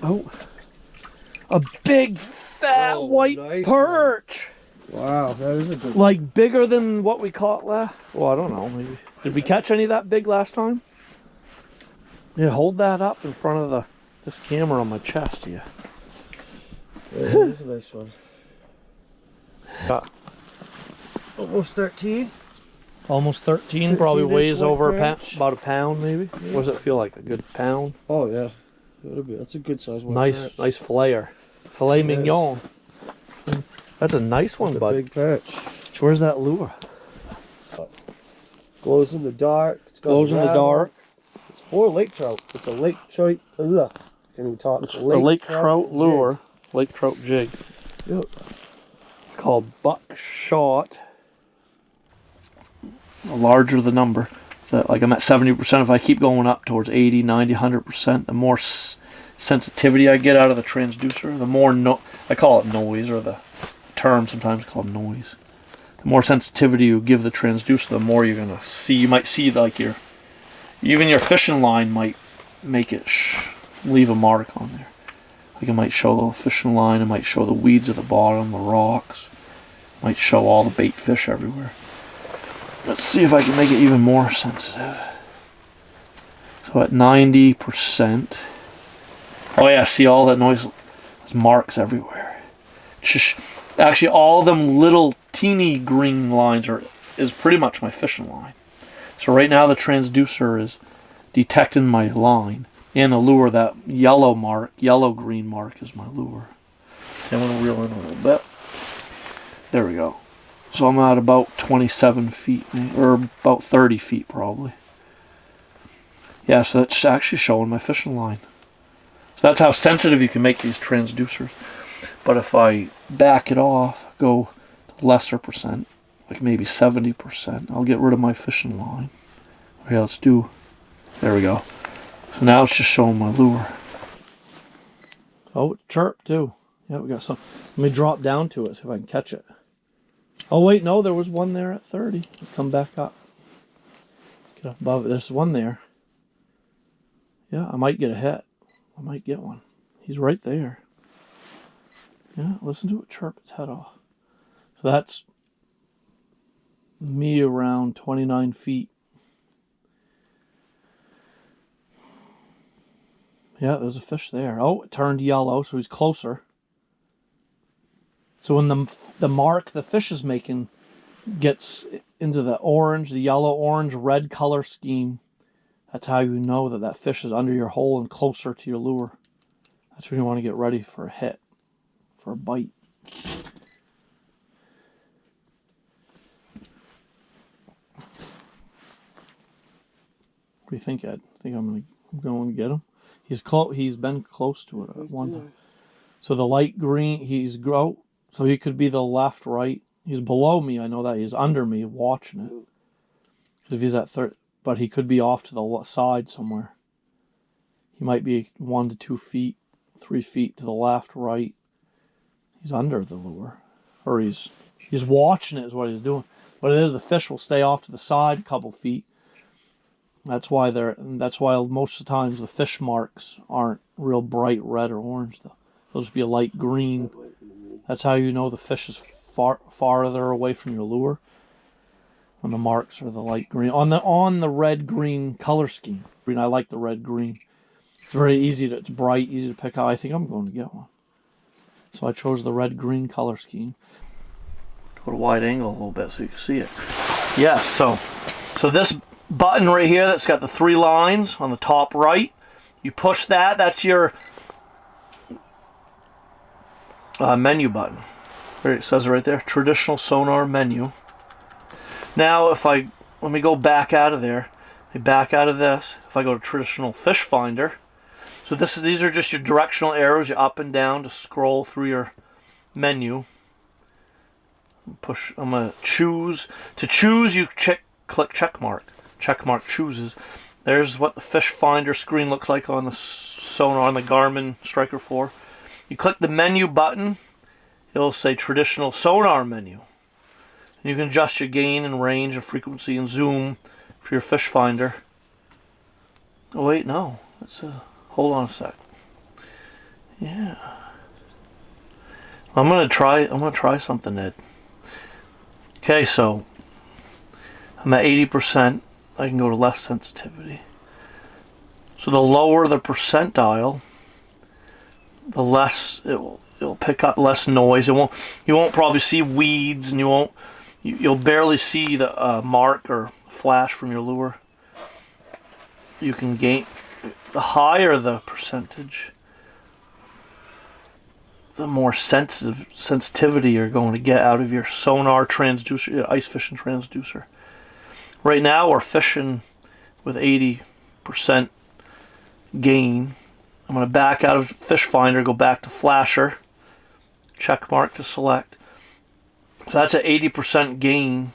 Oh, a big fat white nice perch. One. Wow, that is a good one. Like bigger than what we caught last. Well, I don't know. Maybe did we catch any that big last time? Yeah, hold that up in front of this camera on my chest here. Yeah, that is a nice one. Almost 13. Almost 13. Probably 13-inch weighs white over perch. about a pound, maybe. Yeah. What does it feel like? A good pound. Oh yeah, that's a good size one. Nice flair. Filet mignon. That's a nice one, bud. Big perch. So where's that lure? Glows in the dark. It's got Glows in the dark. It's for lake trout. It's a lake trout. Can't even talk. It's a lake trout lure. Jig. Lake trout jig. Yep. It's called buckshot. The larger the number, like I'm at 70%. If I keep going up towards 80, 90, 100%, the more sensitivity I get out of the transducer, the more I call it noise, or the term sometimes called noise. The more sensitivity you give the transducer, the more you're gonna see. You might see like even your fishing line might make it leave a mark on there. Like it might show the fishing line, it might show the weeds at the bottom, the rocks, it might show all the bait fish everywhere. Let's see if I can make it even more sensitive. So at 90%. Oh yeah, see all that noise? There's marks everywhere. Actually, all them little teeny green lines is pretty much my fishing line. So right now the transducer is detecting my line. And the lure, that yellow-green mark is my lure. I'm going to reel in a little bit. There we go. So I'm at about 27 feet, or about 30 feet probably. Yeah, so that's actually showing my fishing line. So that's how sensitive you can make these transducers. But if I back it off, go to lesser percent, like maybe 70%, I'll get rid of my fishing line. Okay, let's do, there we go. So now it's just showing my lure. Oh, it chirped too. Yeah, we got some. Let me drop down to it, see if I can catch it. Oh wait, no, there was one there at 30. Come back up. Get up above it. There's one there. Yeah, I might get a hit. I might get one. He's right there. Yeah, listen to it chirp its head off. So that's me around 29 feet. Yeah, there's a fish there. Oh, it turned yellow, so he's closer. So when the mark the fish is making gets into the orange, the yellow, orange, red color scheme, that's how you know that fish is under your hole and closer to your lure. That's when you want to get ready for a hit, for a bite. What do you think, Ed? Think I'm going to get him? He's been close to it at one time. So the light green, so he could be the left, right. He's below me, I know that. He's under me watching it. If he's at 30, but he could be off to the side somewhere. He might be 1 to 2 feet, 3 feet to the left, right. He's under the lure. Or he's watching it is what he's doing. But it is, the fish will stay off to the side a couple feet. That's why most of the times the fish marks aren't real bright red or orange. They'll just be a light green. That's how you know the fish is farther away from your lure. When the marks are the light green on the red green color scheme. I like the red green. It's very easy it's bright, easy to pick out. I think I'm going to get one. So I chose the red green color scheme. Go to wide angle a little bit so you can see it. Yeah, so this button right here that's got the 3 lines on the top right, you push that, that's your menu button. It says it right there, traditional sonar menu. Now let me go back out of there. Back out of this. If I go to traditional fish finder, so these are just your directional arrows, you up and down to scroll through your menu. I'm gonna choose. To choose, you click check mark. Check mark chooses. There's what the fish finder screen looks like on the sonar, on the Garmin Striker 4. You click the menu button, it'll say traditional sonar menu. And you can adjust your gain and range and frequency and zoom for your fish finder. Oh wait, no. Hold on a sec. Yeah. I'm gonna try something, Ed. Okay, so I'm at 80%. I can go to less sensitivity. So the lower the percentile, the less it'll pick up less noise. You won't probably see weeds, and you'll barely see the mark or flash from your lure. You can gain the higher the percentage, the more sensitivity you're going to get out of your sonar transducer, your ice fishing transducer. Right now we're fishing with 80% gain. I'm going to back out of fish finder, go back to flasher, check mark to select. So that's at 80% gain.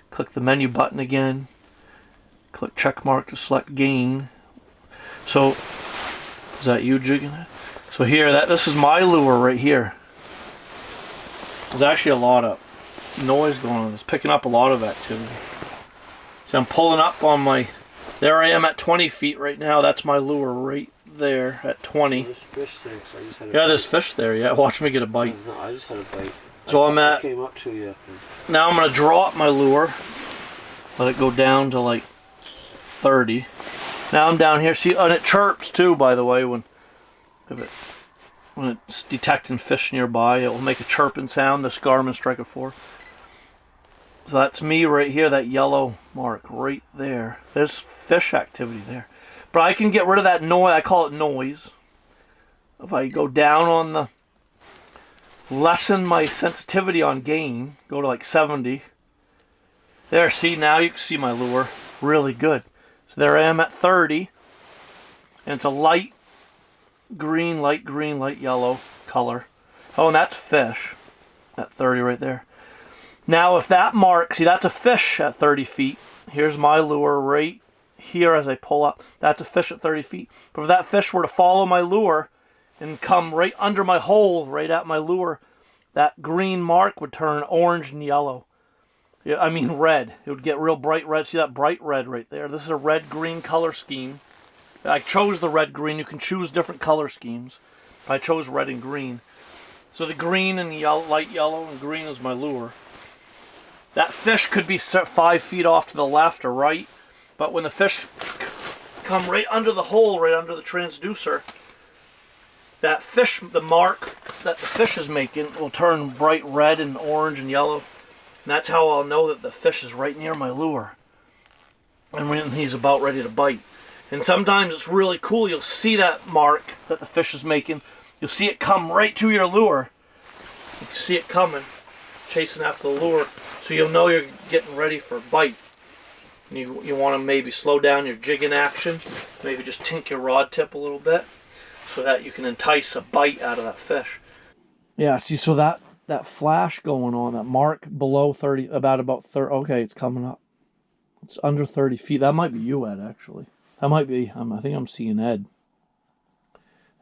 Click the menu button again. Click check mark to select gain. So is that you jigging it? So here, this is my lure right here. There's actually a lot of noise going on. It's picking up a lot of activity. So I'm pulling up on my, there I am at 20 feet right now. That's my lure right there at 20. So there's fish there, 'cause I just had a Yeah, bite. there's fish there. Yeah, watch me get a bite. No, I just had a bite. So I'm I at, came up to you. now I'm going to drop my lure. Let it go down to like 30. Now I'm down here. See, and it chirps too, by the way, when it's detecting fish nearby. It will make a chirping sound, this Garmin Striker 4. So that's me right here, that yellow mark right there. There's fish activity there. But I can get rid of that noise. I call it noise. If I go down on the, lessen my sensitivity on gain, go to like 70. There, see, now you can see my lure really good. So there I am at 30. And it's a light green, light yellow color. Oh, and that's fish at 30 right there. Now if that mark, see, that's a fish at 30 feet. Here's my lure right here as I pull up. That's a fish at 30 feet. But if that fish were to follow my lure and come right under my hole, right at my lure, that green mark would turn orange and yellow. Yeah, I mean red. It would get real bright red. See that bright red right there? This is a red-green color scheme. I chose the red-green. You can choose different color schemes. I chose red and green. So the green and yellow, light yellow and green is my lure. That fish could be 5 feet off to the left or right, but when the fish come right under the hole, right under the transducer, that fish, the mark that the fish is making will turn bright red and orange and yellow. And that's how I'll know that the fish is right near my lure. And when he's about ready to bite. And sometimes it's really cool. You'll see that mark that the fish is making. You'll see it come right to your lure. You can see it coming, chasing after the lure. So you'll know you're getting ready for a bite. And you want to maybe slow down your jigging action. Maybe just tink your rod tip a little bit so that you can entice a bite out of that fish. Yeah, see, so that flash going on, that mark below 30, about 30, okay, it's coming up. It's under 30 feet. That might be you, Ed, actually. That might be, I think I'm seeing Ed.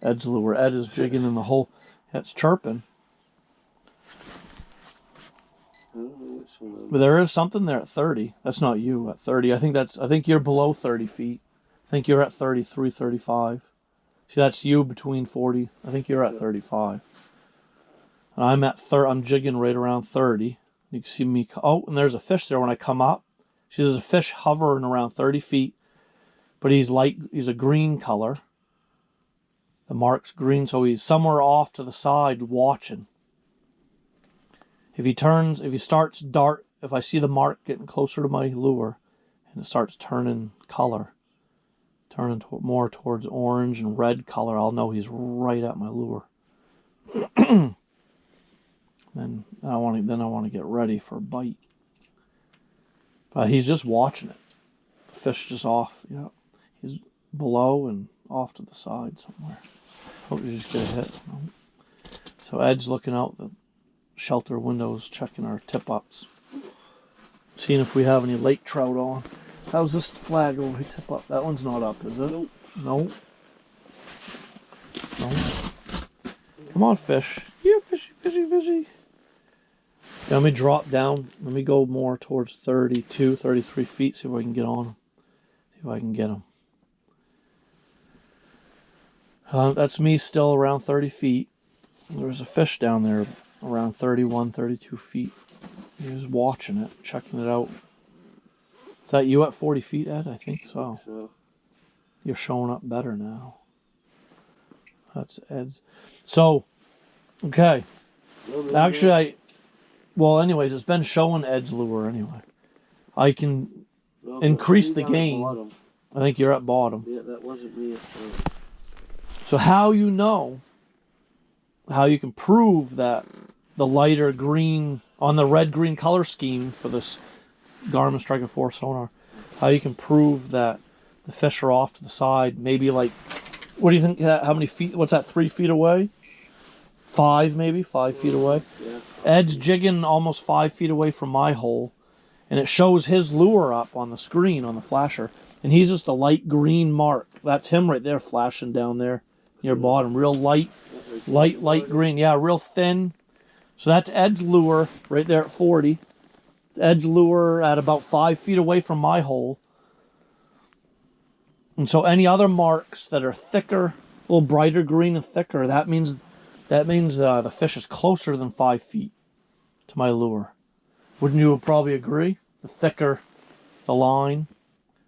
Ed's lure. Ed is jigging in the hole. Yeah, it's chirping. But there is something there at 30. That's not you at 30. I think you're below 30 feet. I think you're at 33, 35. See, that's you between 40. I think you're at 35. And I'm at I'm jigging right around 30. You can see me. Oh, and there's a fish there when I come up. See, there's a fish hovering around 30 feet. But he's a green color. The mark's green, so he's somewhere off to the side watching. If he starts dark, if I see the mark getting closer to my lure, and it starts turning color, more towards orange and red color, I'll know he's right at my lure. Then I want to get ready for a bite. But he's just watching it. The fish just off. Yeah, he's below and off to the side somewhere. Hope you just get a hit. So Ed's looking out the shelter windows, checking our tip-ups, seeing if we have any lake trout on. How's this flag over here? Tip up. That one's not up, is it? Nope. No. Come on, fish. Yeah, fishy, fishy, fishy. Yeah, let me drop down. Let me go more towards 32, 33 feet. See if I can get on them. See if I can get them. That's me still around 30 feet. There's a fish down there around 31, 32 feet. He was watching it, checking it out. Is that you at 40 feet, Ed? I think so. You're showing up better now. That's Ed. So, okay. Actually, well, anyways, it's been showing Ed's lure anyway. I can increase the gain. I think you're at bottom. Yeah, that wasn't me at first. So how you know, how you can prove that the lighter green, on the red-green color scheme for this Garmin Striker 4 sonar, how you can prove that the fish are off to the side, maybe like, what do you think, how many feet, what's that, 3 feet away? 5 maybe, 5 feet away? Yeah. Ed's jigging almost 5 feet away from my hole, and it shows his lure up on the screen, on the flasher, and he's just a light green mark. That's him right there flashing down there near bottom. Real light green. Yeah, real thin. So that's Ed's lure right there at 40. It's Ed's lure at about 5 feet away from my hole. And so any other marks that are thicker, a little brighter green and thicker, that means the fish is closer than 5 feet to my lure. Wouldn't you probably agree? The thicker the line,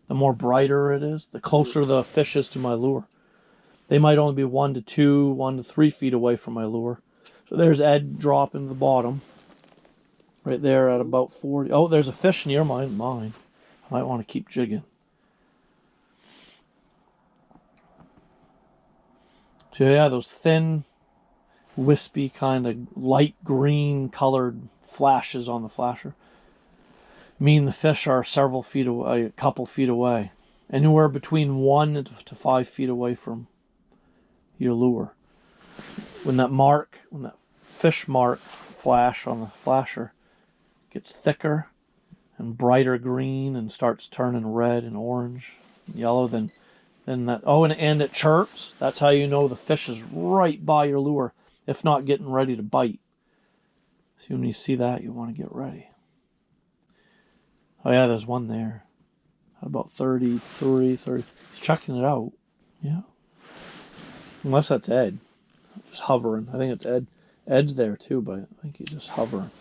the more brighter it is, the closer the fish is to my lure. They might only be 1 to 2, 1 to 3 feet away from my lure. So there's Ed dropping to the bottom. Right there at about 40. Oh, there's a fish near mine. I might want to keep jigging. So yeah, those thin, wispy, kind of light green colored flashes on the flasher mean the fish are several feet away, a couple feet away. Anywhere between 1 to 5 feet away from your lure. When that fish mark flash on the flasher gets thicker and brighter green and starts turning red and orange and yellow, then that, oh, and it chirps, that's how you know the fish is right by your lure, if not getting ready to bite. So when you see that, you want to get ready. Oh yeah, there's one there. About 33, 30. He's checking it out. Yeah. Unless that's Ed. Just hovering. I think it's Ed. Ed's there too, but I think he's just hovering.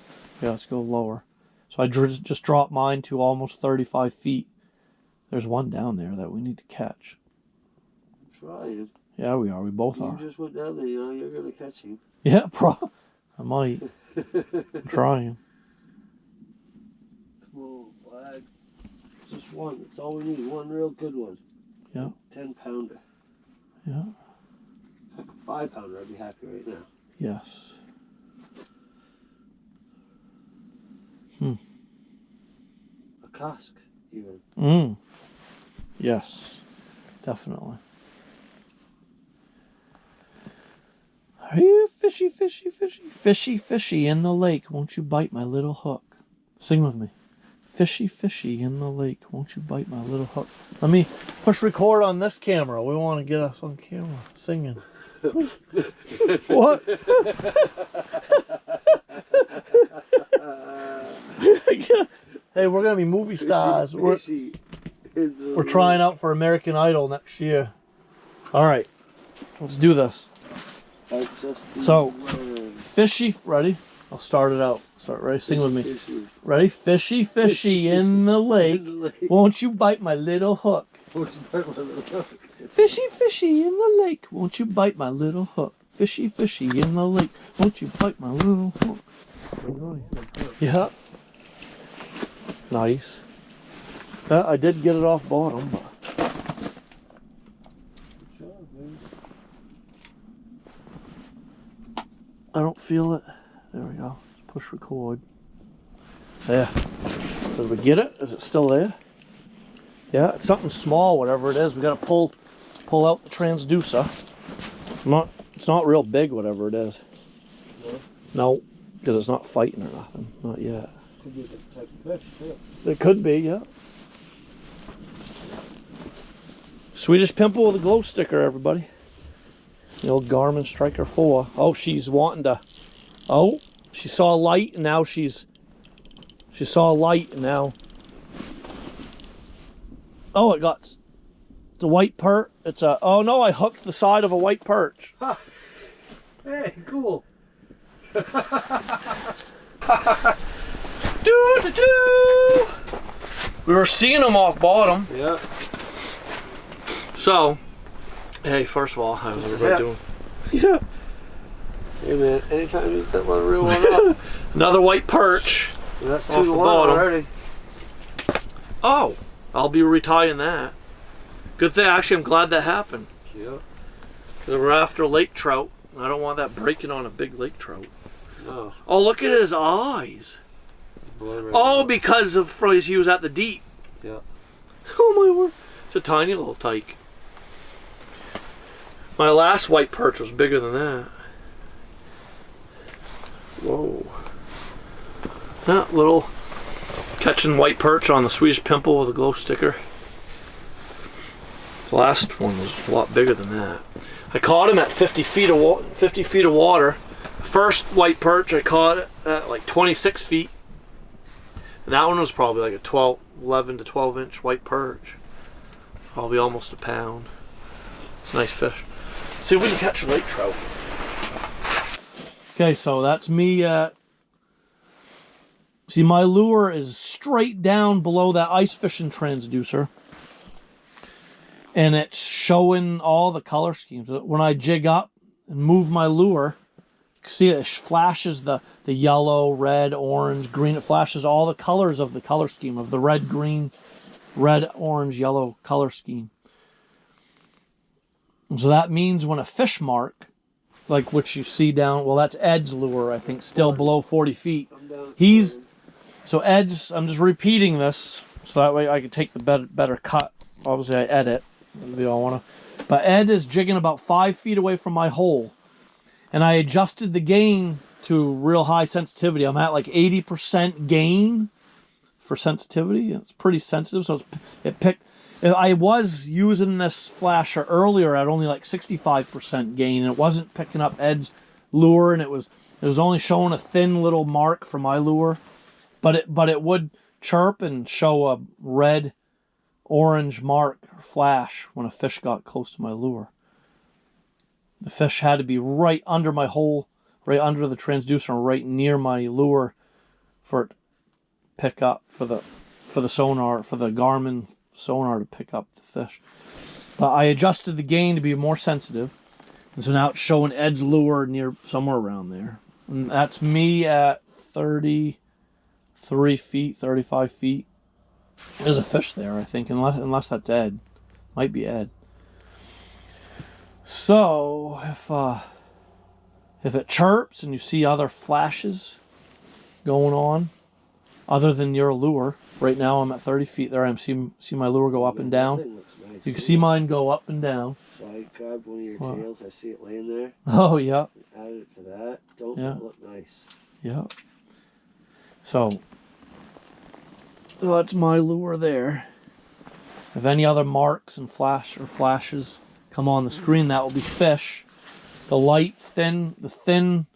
Yeah, let's go lower. So I just dropped mine to almost 35 feet. There's one down there that we need to catch. Trying. Yeah, we are. We both are. You just went down there, you're going to catch him. Yeah, I might. I'm trying. Come on, flag. Just one. That's all we need. One real good one. Yeah. 10-pounder. Yeah. 5-pounder, I'd be happy right now. Yes. A cask, even. Yes. Definitely. Are you fishy, fishy, fishy? Fishy, fishy in the lake, won't you bite my little hook? Sing with me. Fishy, fishy in the lake, won't you bite my little hook? Let me push record on this camera. We want to get us on camera singing. What? Hey, we're gonna be movie stars. Fishy, We're trying out for American Idol next year. All right, let's do this. So, fishy, ready? I'll start it out. Start, ready? Sing with me. Fishy. Ready? Fishy, fishy in the lake. Won't you bite my little hook? Fishy, fishy in the lake. Won't you bite my little hook? Fishy, fishy in the lake. Won't you bite my little hook? Yeah. Nice. I did get it off bottom, but. I don't feel it. There we go. Let's push record. There. Did we get it? Is it still there? Yeah, it's something small, whatever it is. We gotta pull out the transducer. It's not real big, whatever it is. No, because it's not fighting or nothing. Not yet. Could be a different type of fish, too. It could be, yeah. Swedish Pimple with a glow sticker, everybody. The old Garmin Striker 4. Oh, she's wanting to. Oh, she saw a light and now she saw a light and now. Oh, it got. The white perch. It's a. Oh no! I hooked the side of a white perch. Hey, cool. Doo-doo-doo. We were seeing them off bottom. Yeah. So, hey, first of all, how's everybody doing? Yeah. Hey man, anytime you put one real one up. Another white perch. Well, that's off 2 the to 1 bottom. already. Oh, I'll be retying that. Good thing. Actually, I'm glad that happened. Yeah. Because we're after lake trout. I don't want that breaking on a big lake trout. No. Oh, look at his eyes. Right Oh, now. because of he was at the deep. Yeah. Oh my word. It's a tiny little tyke. My last white perch was bigger than that. Whoa. That little catching white perch on the Swedish pimple with a glow sticker. The last one was a lot bigger than that. I caught him at 50 feet of water. First white perch I caught it at like 26 feet. And that one was probably like a 11 to 12 inch white perch. Probably almost a pound. It's a nice fish. See if we can catch a lake trout. Okay, so that's me. See, my lure is straight down below that ice fishing transducer. And it's showing all the color schemes. When I jig up and move my lure, you can see it flashes the yellow, red, orange, green. It flashes all the colors of the color scheme, of the red, green, red, orange, yellow color scheme. And so that means when a fish mark, like which you see down, well, that's Ed's lure, I think, still below 40 feet. So Ed's, I'm just repeating this, so that way I can take the better cut. Obviously I edit, if you all want to. But Ed is jigging about 5 feet away from my hole. And I adjusted the gain to real high sensitivity. I'm at like 80% gain for sensitivity. It's pretty sensitive, so it picked. I was using this flasher earlier at only like 65% gain, and it wasn't picking up Ed's lure, and it was only showing a thin little mark for my lure, but it would chirp and show a red, orange mark or flash when a fish got close to my lure. The fish had to be right under my hole, right under the transducer, and right near my lure for it to pick up, for the sonar, for the Garmin sonar to pick up the fish. But I adjusted the gain to be more sensitive, and so now it's showing Ed's lure near somewhere around there. And that's me at 33 feet, 35 feet. There's a fish there, I think, unless that's Ed. Might be Ed. So if it chirps and you see other flashes going on other than your lure, right now I'm at 30 feet there. I see my lure go up and down. You can see mine go up and down. So I grabbed one of your tails. I see it laying there. Oh yeah. Added it to that. Don't Yeah. it look nice? Yeah. So that's my lure there. If any other marks and flashes come on the screen, that will be fish. The thin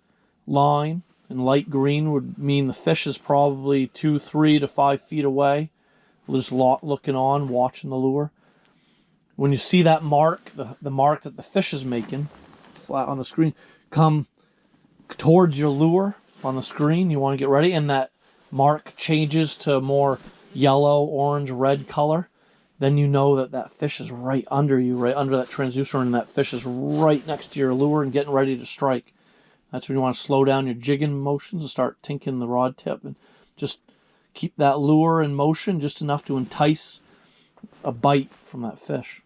line in light green would mean the fish is probably 2, 3 to 5 feet away. We're just looking on, watching the lure. When you see that mark, the mark that the fish is making, flat on the screen, come towards your lure on the screen. You want to get ready, and that mark changes to a more yellow, orange, red color. Then you know that fish is right under you, right under that transducer, and that fish is right next to your lure and getting ready to strike. That's when you want to slow down your jigging motions and start tinking the rod tip, and just keep that lure in motion just enough to entice a bite from that fish.